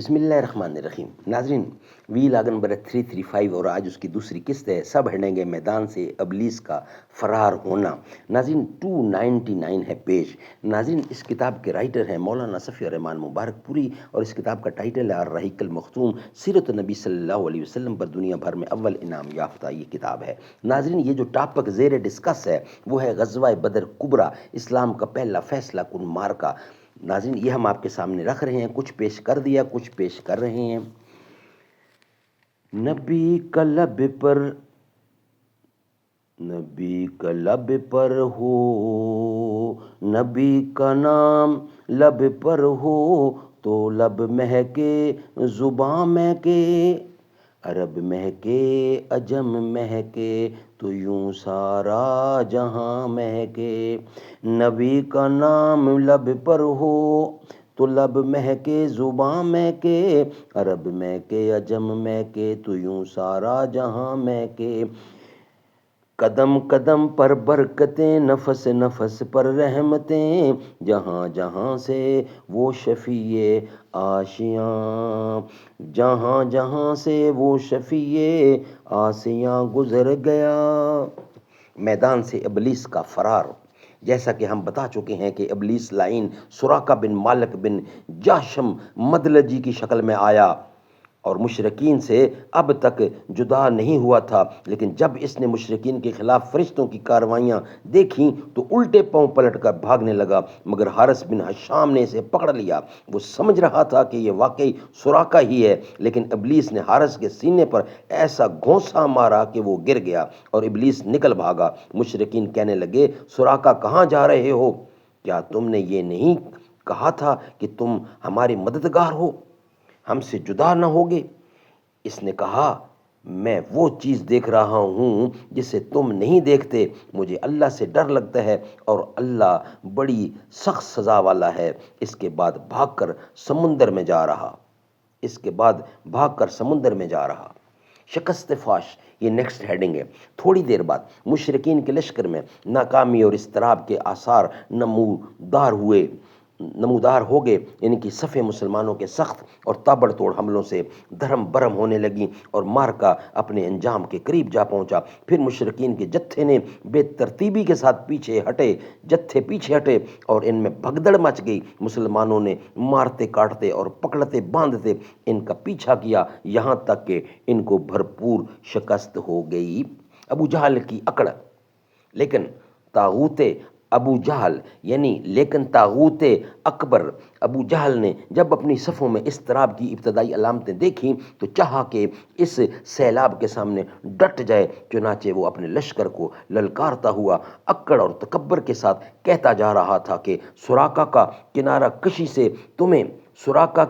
بسم اللہ الرحمن الرحیم. ناظرین، ویل آگن نمبر 335 اور آج اس کی دوسری قسط ہے سب ہٹیں گے میدان سے ابلیس کا فرار ہونا. ناظرین 299 ہے پیج. ناظرین اس کتاب کے رائٹر ہیں مولانا صفی الرحمان مبارک پوری اور اس کتاب کا ٹائٹل ہے الرحیق المختوم، سیرت النبی صلی اللہ علیہ وسلم پر دنیا بھر میں اول انعام یافتہ یہ کتاب ہے. ناظرین یہ جو ٹاپک زیر ڈسکس ہے وہ ہے غزوہ بدر کبریٰ، اسلام کا پہلا فیصلہ کن مارکہ. ناظرین یہ ہم آپ کے سامنے رکھ رہے ہیں، کچھ پیش کر دیا کچھ پیش کر رہے ہیں. نبی کا لب پر ہو، نبی کا نام لب پر ہو تو لب مہکے زباں مہکے، عرب مہکے عجم مہکے تو یوں سارا جہاں مہکے. نبی کا نام لب پر ہو تو لب مہکے زباں مہکے، عرب مہکے عجم مہکے تو یوں سارا جہاں مہکے. قدم قدم پر برکتیں، نفس نفس پر رحمتیں، جہاں جہاں سے وہ شفیع آشیاں، جہاں جہاں سے وہ شفیع آسیاں گزر گیا. میدان سے ابلیس کا فرار. جیسا کہ ہم بتا چکے ہیں کہ ابلیس لعین سراقہ بن مالک بن جاشم مدلجی کی شکل میں آیا اور مشرکین سے اب تک جدا نہیں ہوا تھا، لیکن جب اس نے مشرکین کے خلاف فرشتوں کی کارروائیاں دیکھیں تو الٹے پاؤں پلٹ کر بھاگنے لگا، مگر حارث بن حشام نے اسے پکڑ لیا. وہ سمجھ رہا تھا کہ یہ واقعی سراقہ ہی ہے، لیکن ابلیس نے حارث کے سینے پر ایسا گھونسا مارا کہ وہ گر گیا اور ابلیس نکل بھاگا. مشرکین کہنے لگے، سراقہ کہاں جا رہے ہو؟ کیا تم نے یہ نہیں کہا تھا کہ تم ہمارے مددگار ہو، ہم سے جدا نہ ہوگے؟ اس نے کہا، میں وہ چیز دیکھ رہا ہوں جسے تم نہیں دیکھتے. مجھے اللہ سے ڈر لگتا ہے اور اللہ بڑی سخت سزا والا ہے. اس کے بعد بھاگ کر سمندر میں جا رہا. شکست فاش یہ نیکسٹ ہیڈنگ ہے. تھوڑی دیر بعد مشرکین کے لشکر میں ناکامی اور اضطراب کے آثار نمودار ہو گئے، یعنی کہ صفیں مسلمانوں کے سخت اور تابڑ توڑ حملوں سے دھرم برہم ہونے لگیں اور مارکا اپنے انجام کے قریب جا پہنچا. پھر مشرکین کے جتھے نے بے ترتیبی کے ساتھ پیچھے ہٹے اور ان میں بھگدڑ مچ گئی. مسلمانوں نے مارتے کاٹتے اور پکڑتے باندھتے ان کا پیچھا کیا، یہاں تک کہ ان کو بھرپور شکست ہو گئی. ابو جہل کی اکڑ. لیکن طاغوت اکبر ابو جہل نے جب اپنی صفوں میں اضطراب کی ابتدائی علامتیں دیکھیں تو چاہا کہ اس سیلاب کے سامنے ڈٹ جائے. چنانچہ وہ اپنے لشکر کو للکارتا ہوا اکڑ اور تکبر کے ساتھ کہتا جا رہا تھا کہ سراقہ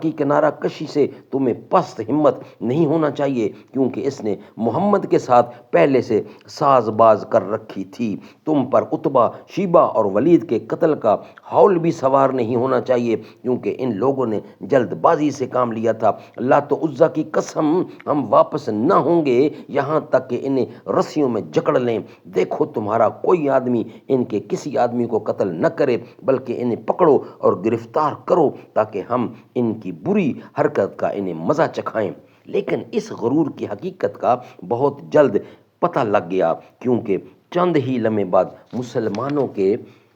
کی کنارہ کشی سے تمہیں پست ہمت نہیں ہونا چاہیے، کیونکہ اس نے محمد کے ساتھ پہلے سے ساز باز کر رکھی تھی. تم پر عتبہ، شیبہ اور ولید کے قتل کا ہول بھی سوار نہیں ہونا چاہیے، کیونکہ ان لوگوں نے جلد بازی سے کام لیا تھا. لات و عزیٰ کی قسم، ہم واپس نہ ہوں گے یہاں تک کہ انہیں رسیوں میں جکڑ لیں. دیکھو تمہارا کوئی آدمی ان کے کسی آدمی کو قتل نہ کرے، بلکہ انہیں پکڑو اور گرفتار کرو تاکہ ہم ان کی بری حرکت کا انہیں مزہ چکھائیں. لیکن اس غرور کی حقیقت کا بہت جلد پتہ لگ گیا، کیونکہ چند ہی لمحے بعد مسلمانوں کے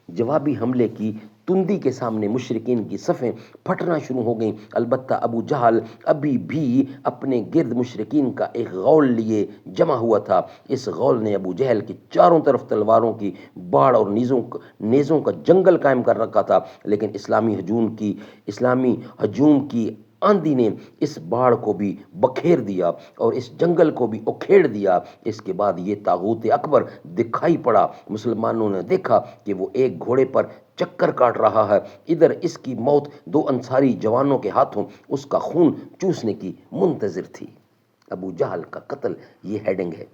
جوابی حملے کی تندی کے سامنے مشرکین کی صفیں پھٹنا شروع ہو گئیں. البتہ ابو جہل ابھی بھی اپنے گرد مشرکین کا ایک غول لیے جمع ہوا تھا. اس غول نے ابو جہل کی چاروں طرف تلواروں کی باڑ اور نیزوں کا جنگل قائم کر رکھا تھا، لیکن اسلامی ہجوم کی آندھی نے اس باڑ کو بھی بکھیر دیا اور اس جنگل کو بھی اکھیڑ دیا. اس کے بعد یہ طاغوت اکبر دکھائی پڑا. مسلمانوں نے دیکھا کہ وہ ایک گھوڑے پر چکر کاٹ رہا ہے. ادھر اس کی موت 2 انصاری جوانوں کے ہاتھوں اس کا خون چوسنے کی منتظر تھی. ابو جہل کا قتل یہ ہیڈنگ ہے.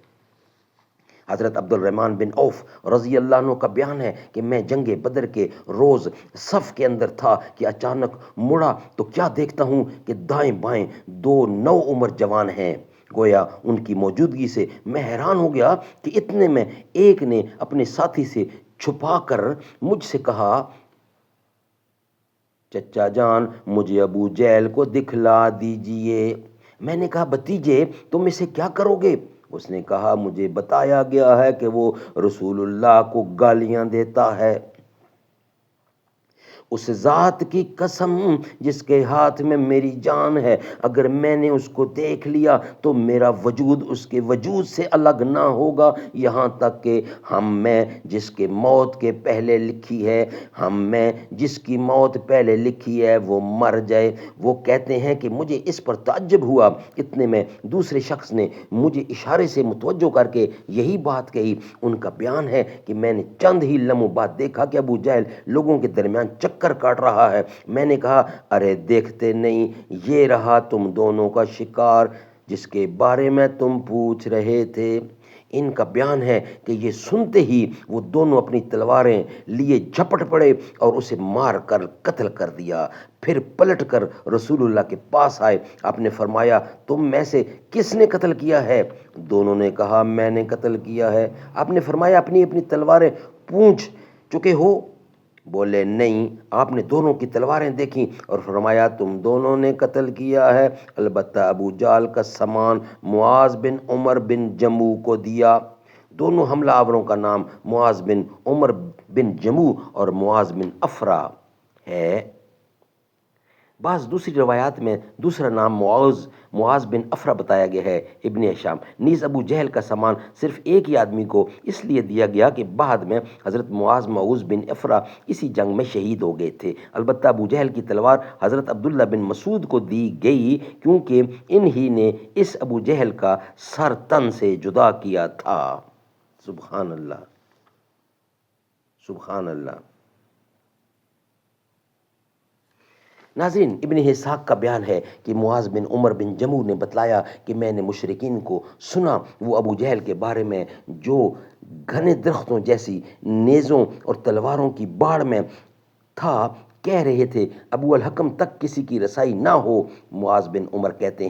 حضرت عبد الرحمن بن عوف رضی اللہ عنہ کا بیان ہے کہ میں جنگ بدر کے روز صف کے اندر تھا کہ اچانک مڑا تو کیا دیکھتا ہوں کہ دائیں بائیں 2 نو عمر جوان ہیں. گویا ان کی موجودگی سے میں حیران ہو گیا کہ اتنے میں ایک نے اپنے ساتھی سے چھپا کر مجھ سے کہا، چچا جان مجھے ابو جہل کو دکھلا دیجئے۔ میں نے کہا بھتیجے تم اسے کیا کرو گے؟ اس نے کہا مجھے بتایا گیا ہے کہ وہ رسول اللہ کو گالیاں دیتا ہے۔ اس ذات کی قسم جس کے ہاتھ میں میری جان ہے، اگر میں نے اس کو دیکھ لیا تو میرا وجود اس کے وجود سے الگ نہ ہوگا، یہاں تک کہ میں جس کی موت پہلے لکھی ہے وہ مر جائے۔ وہ کہتے ہیں کہ مجھے اس پر تعجب ہوا، اتنے میں دوسرے شخص نے مجھے اشارے سے متوجہ کر کے یہی بات کہی۔ ان کا بیان ہے کہ میں نے چند ہی لمحوں بعد دیکھا کہ ابو جہل لوگوں کے درمیان چکر کاٹ رہا ہے۔ میں نے کہا ارے دیکھتے نہیں، یہ رہا تم دونوں کا شکار جس کے بارے میں تم پوچھ رہے تھے۔ ان کا بیان ہے کہ یہ سنتے ہی وہ دونوں اپنی تلواریں لیے جھپٹ پڑے اور اسے مار کر قتل کر دیا۔ پھر پلٹ کر رسول اللہ کے پاس آئے۔ آپ نے فرمایا تم میں سے کس نے قتل کیا ہے؟ دونوں نے کہا میں نے قتل کیا ہے۔ آپ نے فرمایا اپنی اپنی تلواریں پوچھ چکے ہو؟ بولے نہیں۔ آپ نے دونوں کی تلواریں دیکھیں اور فرمایا تم دونوں نے قتل کیا ہے، البتہ ابو جہل کا سامان معاذ بن عمر بن جموع کو دیا۔ دونوں حملہ آوروں کا نام معاذ بن عمر بن جموع اور معاذ بن افرا ہے۔ بعض دوسری روایات میں دوسرا نام معاذ بن افرا بتایا گیا ہے۔ ابن ہشام نیز ابو جہل کا سامان صرف ایک ہی آدمی کو اس لیے دیا گیا کہ بعد میں حضرت معاذ بن افرا اسی جنگ میں شہید ہو گئے تھے۔ البتہ ابو جہل کی تلوار حضرت عبداللہ بن مسعود کو دی گئی کیونکہ انہی نے اس ابو جہل کا سر تن سے جدا کیا تھا۔ سبحان اللہ، سبحان اللہ۔ ناظرین، ابن اسحاق کا بیان ہے کہ معاذ بن عمر بن جموع نے بتلایا کہ میں نے مشرکین کو سنا، وہ ابو جہل کے بارے میں جو گھنے درختوں جیسی نیزوں اور تلواروں کی باڑ میں تھا کہہ رہے تھے ابو الحکم تک کسی کی رسائی نہ ہو۔ معاذ بن عمر کہتے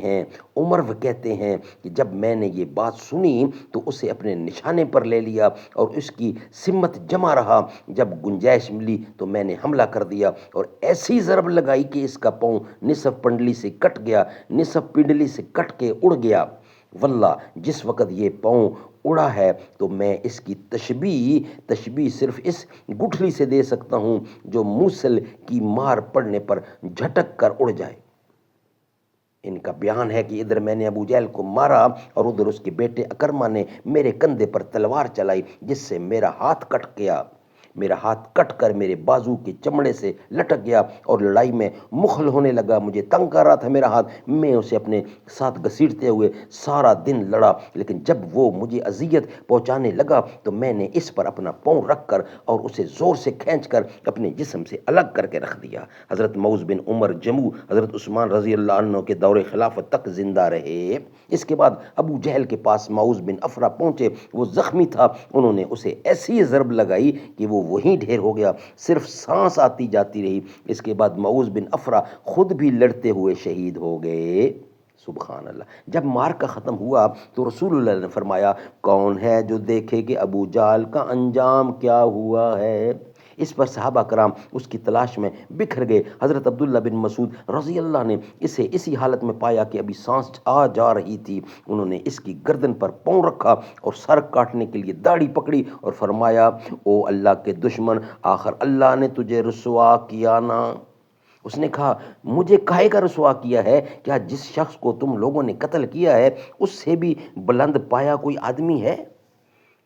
ہیں کہ جب میں نے یہ بات سنی تو اسے اپنے نشانے پر لے لیا اور اس کی سمت جمع رہا۔ جب گنجائش ملی تو میں نے حملہ کر دیا اور ایسی ضرب لگائی کہ اس کا پاؤں نصف پنڈلی سے کٹ گیا، نصف پنڈلی سے کٹ کے اڑ گیا۔ واللہ جس وقت یہ پاؤں اڑا ہے تو میں اس کی تشبیہ صرف اس گٹھلی سے دے سکتا ہوں جو موصل کی مار پڑنے پر جھٹک کر اڑ جائے۔ ان کا بیان ہے کہ ادھر میں نے ابو جہل کو مارا اور ادھر اس کے بیٹے اکرمہ نے میرے کندھے پر تلوار چلائی جس سے میرا ہاتھ کٹ گیا۔ میرا ہاتھ کٹ کر میرے بازو کے چمڑے سے لٹک گیا اور لڑائی میں مخل ہونے لگا۔ مجھے تنگ کر رہا تھا میرا ہاتھ، میں اسے اپنے ساتھ گھسیٹتے ہوئے سارا دن لڑا، لیکن جب وہ مجھے اذیت پہنچانے لگا تو میں نے اس پر اپنا پاؤں رکھ کر اور اسے زور سے کھینچ کر اپنے جسم سے الگ کر کے رکھ دیا۔ حضرت معاذ بن عمر جموع حضرت عثمان رضی اللہ عنہ کے دور خلافت تک زندہ رہے۔ اس کے بعد ابو جہل کے پاس معاذ بن افرا پہنچے، وہ زخمی تھا، انہوں نے اسے ایسی ضرب لگائی کہ وہ وہیں ڈھیر ہو گیا، صرف سانس آتی جاتی رہی۔ اس کے بعد معاذ بن افرا خود بھی لڑتے ہوئے شہید ہو گئے۔ سبحان اللہ۔ جب معرکہ ختم ہوا تو رسول اللہ نے فرمایا کون ہے جو دیکھے کہ ابو جہل کا انجام کیا ہوا ہے؟ اس پر صحابہ کرام اس کی تلاش میں بکھر گئے۔ حضرت عبداللہ بن مسعود رضی اللہ نے اسے اسی حالت میں پایا کہ ابھی سانس آ جا رہی تھی۔ انہوں نے اس کی گردن پر پاؤں رکھا اور سر کاٹنے کے لیے داڑھی پکڑی اور فرمایا او اللہ کے دشمن، آخر اللہ نے تجھے رسوا کیا نا؟ اس نے کہا مجھے کاہے کا رسوا کیا ہے؟ کیا جس شخص کو تم لوگوں نے قتل کیا ہے اس سے بھی بلند پایا کوئی آدمی ہے؟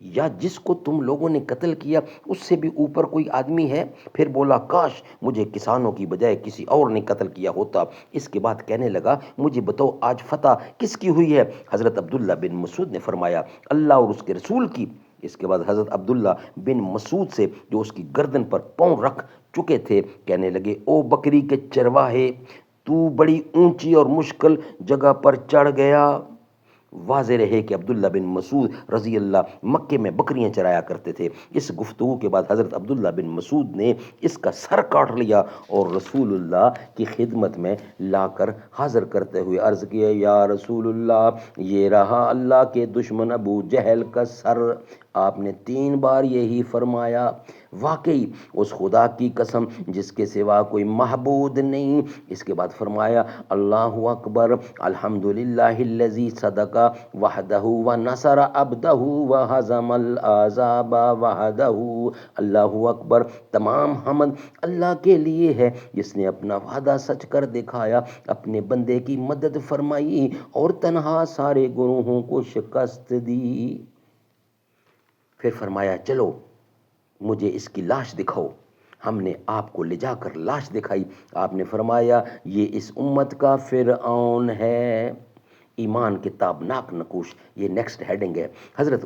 یا جس کو تم لوگوں نے قتل کیا اس سے بھی اوپر کوئی آدمی ہے؟ پھر بولا کاش مجھے کسانوں کی بجائے کسی اور نے قتل کیا ہوتا۔ اس کے بعد کہنے لگا مجھے بتاؤ آج فتح کس کی ہوئی ہے؟ حضرت عبداللہ بن مسعود نے فرمایا اللہ اور اس کے رسول کی۔ اس کے بعد حضرت عبداللہ بن مسعود سے جو اس کی گردن پر پاؤں رکھ چکے تھے کہنے لگے او بکری کے چرواہے، تو بڑی اونچی اور مشکل جگہ پر چڑھ گیا۔ واضح رہے کہ عبداللہ بن مسعود رضی اللہ مکے میں بکریاں چرایا کرتے تھے۔ اس گفتگو کے بعد حضرت عبداللہ بن مسعود نے اس کا سر کاٹ لیا اور رسول اللہ کی خدمت میں لا کر حاضر کرتے ہوئے عرض کیا یا رسول اللہ یہ رہا اللہ کے دشمن ابو جہل کا سر۔ آپ نے 3 بار یہی فرمایا۔ واقعی اس خدا کی قسم جس کے سوا کوئی معبود نہیں. اس کے بعد فرمایا اللہ اکبر الحمدللہ الذی صدق وحدہ ونصر عبدہ وہزم الاحزاب وحدہ. اللہ اکبر، تمام حمد اللہ کے لیے ہے جس نے اپنا وعدہ سچ کر دکھایا، اپنے بندے کی مدد فرمائی اور تنہا سارے گروہوں کو شکست دی. پھر فرمایا چلو مجھے اس کی لاش دکھاؤ. ہم نے آپ کو لے جا کر لاش دکھائی. آپ نے فرمایا یہ اس امت کا فرعون ہے. ایمان کے تابناک نقوش، یہ نیکسٹ ہیڈنگ ہے. حضرت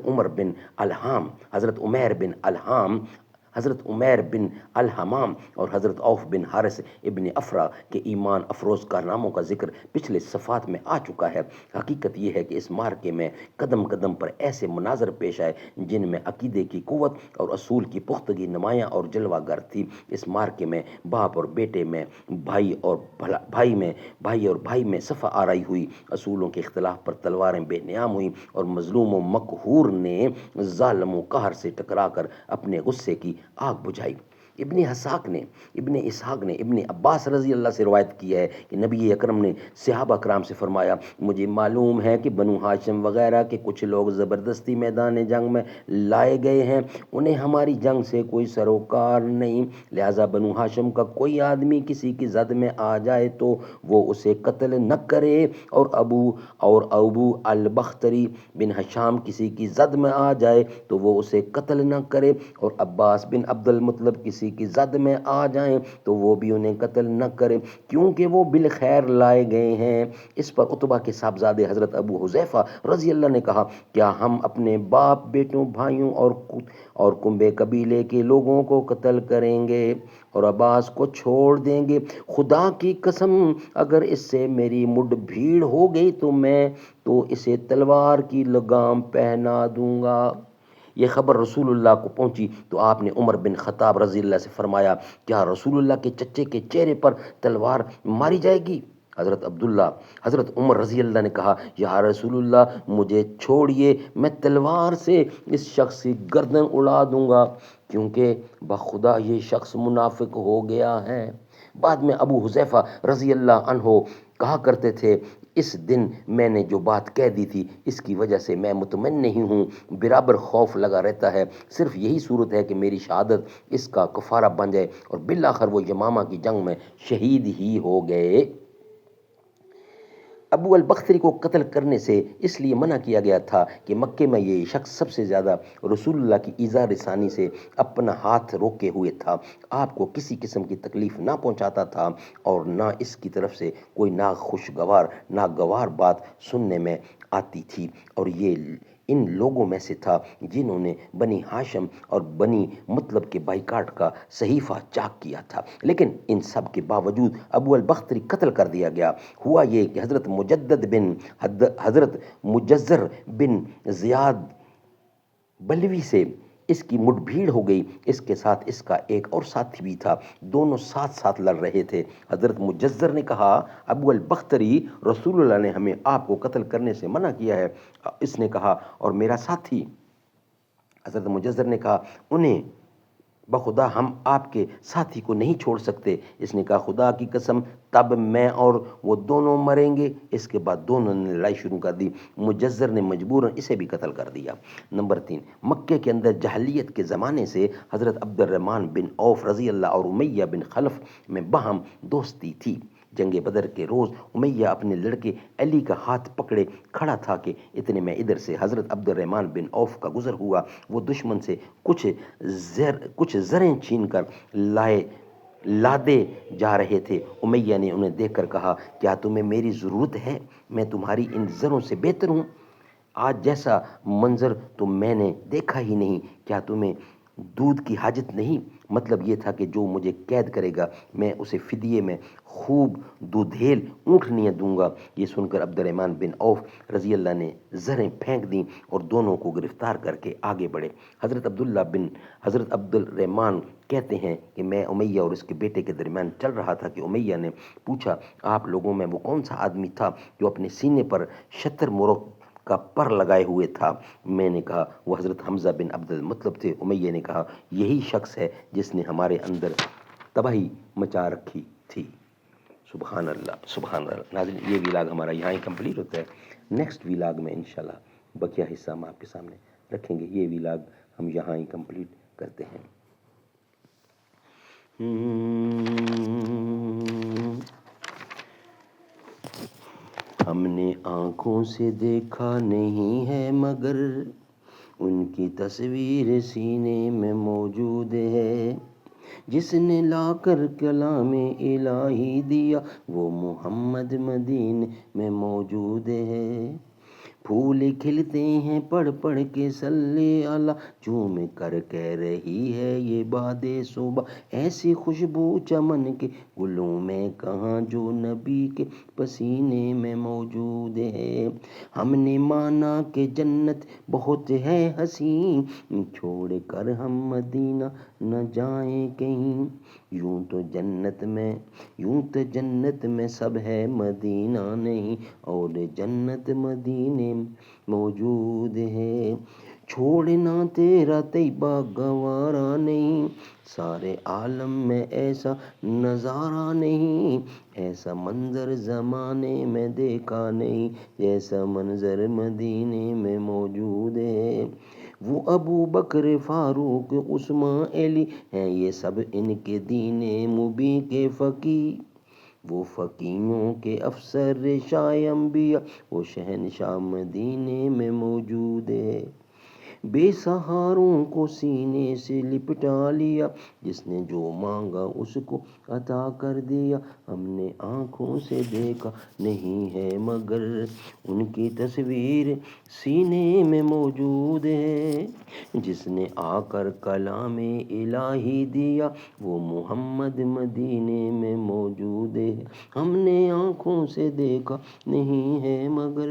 عمیر بن الحمام اور حضرت عوف بن حارث ابن افرا کے ایمان افروز کارناموں کا ذکر پچھلے صفحات میں آ چکا ہے. حقیقت یہ ہے کہ اس مارکے میں قدم قدم پر ایسے مناظر پیش آئے جن میں عقیدے کی قوت اور اصول کی پختگی نمایاں اور جلوہ گر تھی. اس مارکے میں باپ اور بیٹے میں، بھائی اور بھائی میں صفحہ آرائی ہوئی، اصولوں کے اختلاف پر تلواریں بے نیام ہوئیں اور مظلوم و مقہور نے ظالم و قہر سے ٹکرا کر اپنے غصے کی آگ بجھائی. ابن اسحاق نے ابن عباس رضی اللہ سے روایت کی ہے کہ نبی اکرم نے صحابہ کرام سے فرمایا مجھے معلوم ہے کہ بنو ہاشم وغیرہ کے کچھ لوگ زبردستی میدان جنگ میں لائے گئے ہیں، انہیں ہماری جنگ سے کوئی سروکار نہیں، لہٰذا بنو ہاشم کا کوئی آدمی کسی کی زد میں آ جائے تو وہ اسے قتل نہ کرے، اور ابو البختری بن حشام کسی کی زد میں آ جائے تو وہ اسے قتل نہ کرے، اور عباس بن عبد المطلب کسی کی زد میں آ جائیں تو وہ بھی انہیں قتل نہ کرے کیونکہ وہ بالخیر لائے گئے ہیں. اس پر عتبہ کے صاحبزادے حضرت ابو حذیفہ رضی اللہ نے کہا کیا ہم اپنے باپ، بیٹوں، بھائیوں اور کنبے قبیلے کے لوگوں کو قتل کریں گے اور عباس کو چھوڑ دیں گے؟ خدا کی قسم اگر اس سے میری مڈ بھیڑ ہو گئی تو اسے تلوار کی لگام پہنا دوں گا. یہ خبر رسول اللہ کو پہنچی تو آپ نے عمر بن خطاب رضی اللہ سے فرمایا کیا رسول اللہ کے چچے کے چہرے پر تلوار ماری جائے گی؟ حضرت عمر رضی اللہ نے کہا یا رسول اللہ مجھے چھوڑیے، میں تلوار سے اس شخص کی گردن اڑا دوں گا کیونکہ بخدا یہ شخص منافق ہو گیا ہے. بعد میں ابو حذیفہ رضی اللہ عنہ کہا کرتے تھے اس دن میں نے جو بات کہہ دی تھی اس کی وجہ سے میں مطمئن نہیں ہوں، برابر خوف لگا رہتا ہے، صرف یہی صورت ہے کہ میری شہادت اس کا کفارہ بن جائے اور بالآخر وہ یمامہ کی جنگ میں شہید ہی ہو گئے. ابو البختری کو قتل کرنے سے اس لیے منع کیا گیا تھا کہ مکے میں یہ شخص سب سے زیادہ رسول اللہ کی ایذا رسانی سے اپنا ہاتھ روکے ہوئے تھا، آپ کو کسی قسم کی تکلیف نہ پہنچاتا تھا اور نہ اس کی طرف سے کوئی ناگوار بات سننے میں آتی تھی، اور یہ ان لوگوں میں سے تھا جنہوں نے بنی ہاشم اور بنی مطلب کے بائیکاٹ کا صحیفہ چاک کیا تھا. لیکن ان سب کے باوجود ابو البختری قتل کر دیا گیا. ہوا یہ کہ حضرت مجزر بن زیاد بلوی سے اس کی مٹ بھیڑ ہو گئی. اس کے ساتھ اس کا ایک اور ساتھی بھی تھا، دونوں ساتھ لڑ رہے تھے. حضرت مجزر نے کہا ابو البختری رسول اللہ نے ہمیں آپ کو قتل کرنے سے منع کیا ہے. اس نے کہا اور میرا ساتھی؟ حضرت مجزر نے کہا انہیں بخدا ہم آپ کے ساتھی کو نہیں چھوڑ سکتے. اس نے کہا خدا کی قسم تب میں اور وہ دونوں مریں گے. اس کے بعد دونوں نے لڑائی شروع کر دی. مجزر نے مجبوراً اسے بھی قتل کر دیا. نمبر 3، مکے کے اندر جاہلیت کے زمانے سے حضرت عبد الرحمن بن عوف رضی اللہ اور امیہ بن خلف میں باہم دوستی تھی. جنگ بدر کے روز امیہ اپنے لڑکے علی کا ہاتھ پکڑے کھڑا تھا کہ اتنے میں ادھر سے حضرت عبد الرحمن بن عوف کا گزر ہوا. وہ دشمن سے کچھ زریں چھین کر لادے جا رہے تھے. امیہ نے انہیں دیکھ کر کہا کیا تمہیں میری ضرورت ہے؟ میں تمہاری ان زروں سے بہتر ہوں. آج جیسا منظر تو میں نے دیکھا ہی نہیں. کیا تمہیں دودھ کی حاجت نہیں؟ مطلب یہ تھا کہ جو مجھے قید کرے گا میں اسے فدیے میں خوب دودھیل اونٹنیاں دوں گا. یہ سن کر عبد الرحمن بن عوف رضی اللہ نے زریں پھینک دیں اور دونوں کو گرفتار کر کے آگے بڑھے. حضرت عبد الرحمن کہتے ہیں کہ میں امیہ اور اس کے بیٹے کے درمیان چل رہا تھا کہ امیہ نے پوچھا آپ لوگوں میں وہ کون سا آدمی تھا جو اپنے سینے پر شتر مرغ کا پر لگائے ہوئے تھا۔ میں نے کہا وہ حضرت حمزہ بن عبد المطلب تھے۔ امیہ نے کہا یہی شخص ہے جس نے ہمارے اندر تباہی مچا رکھی تھی۔ سبحان اللہ سبحان اللہ۔ ناظرین، یہ ویلاگ ہمارا یہاں ہی کمپلیٹ ہوتا ہے۔ نیکسٹ ویلاگ میں انشاءاللہ بقیہ حصہ ہم آپ کے سامنے رکھیں گے۔ یہ ویلاگ ہم یہاں ہی کمپلیٹ کرتے ہیں۔ ہم نے آنکھوں سے دیکھا نہیں ہے مگر ان کی تصویر سینے میں موجود ہے، جس نے لا کر کلام الہی دیا وہ محمد مدینے میں موجود ہے۔ پھول کھلتے ہیں پڑھ پڑھ کے صلی اللہ، جھوم کر کہہ رہی ہے یہ باد صبح، ایسی خوشبو چمن کے گلوں میں کہاں جو نبی کے پسینے میں موجود ہے۔ ہم نے مانا کہ جنت بہت ہے حسین، چھوڑ کر ہم مدینہ نہ جائیں کہیں، یوں تو جنت میں سب ہے مدینہ نہیں، اور جنت مدینے موجود ہے۔ چھوڑنا تیرا طیبہ گوارا نہیں، سارے عالم میں ایسا نظارہ نہیں، ایسا منظر زمانے میں دیکھا نہیں، جیسا منظر مدینے میں موجود ہے۔ وہ ابو بکر فاروق عثمان علی ہیں یہ سب ان کے دین مبین کے فقیہ، وہ فقیہوں کے افسر شاہ انبیاء، وہ شہنشاہ مدینے میں موجود ہے۔ بے سہاروں کو سینے سے لپٹا لیا، جس نے جو مانگا اس کو عطا کر دیا۔ ہم نے آنکھوں سے دیکھا نہیں ہے مگر ان کی تصویر سینے میں موجود ہے، جس نے آ کر کلام الہی دیا وہ محمد مدینے میں موجود ہے۔ ہم نے آنکھوں سے دیکھا نہیں ہے مگر